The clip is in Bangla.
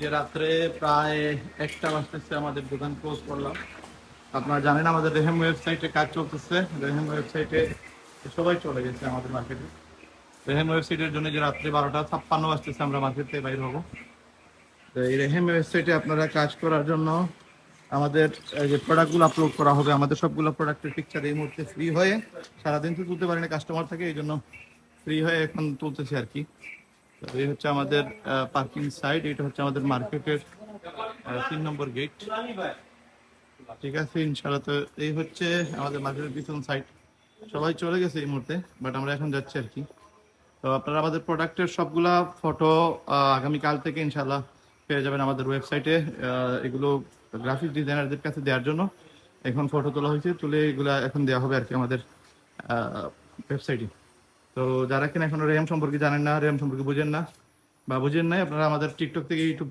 যে রাত্রে প্রায় 1টা বাজতেছে, আমাদের দোকান ক্লোজ করলাম। আপনারা জানেন আমাদের রেহেম ওয়েবসাইটে কাজ চলতেছে। রেহেম ওয়েবসাইটে সবাই চলে গেছে আমাদের মার্কেটে। রেহেম ওয়েবসাইটের জন্য যে রাত্রে 12টা 56 বাজতেছে আমরা মার্কেট থেকে বাইর হবো। তো এই রেহেম ওয়েবসাইটে আপনারা কাজ করার জন্য আমাদের যে প্রোডাক্টগুলো আপলোড করা হবে, আমাদের সবগুলো প্রোডাক্টের পিকচার এই মুহূর্তে ফ্রি হয়ে, সারাদিন তো তুলতে পারি না, কাস্টমার থাকে, এই জন্য ফ্রি হয়ে এখন তুলতেছি আর কি। তো এই হচ্ছে আমাদের পার্কিং সাইড, এটা হচ্ছে আমাদের মার্কেটের 3 নম্বর গেট। ঠিক আছে ইনশাআল্লাহ। তো এই হচ্ছে আমাদের মার্কেটের পিছন সাইড। সবাই চলে গেছে এই মুহূর্তে, বাট আমরা এখন যাচ্ছি আর কি। তো আপনারা আমাদের প্রোডাক্টের সবগুলা ফটো আগামীকাল থেকে ইনশাআল্লাহ পেয়ে যাবেন আমাদের ওয়েবসাইটে। এগুলো গ্রাফিক ডিজাইনারদের কাছে দেওয়ার জন্য এখন ফটো তোলা হয়েছে, তুলে এগুলা এখন দেওয়া হবে আর কি আমাদের ওয়েবসাইটে। তো যারা কিনা এখনো রেম সম্পর্কে জানেন না, রেম সম্পর্কে বুঝেন না বা বুঝেন নাই, আপনারা আমাদের টিকটক থেকে ইউটিউব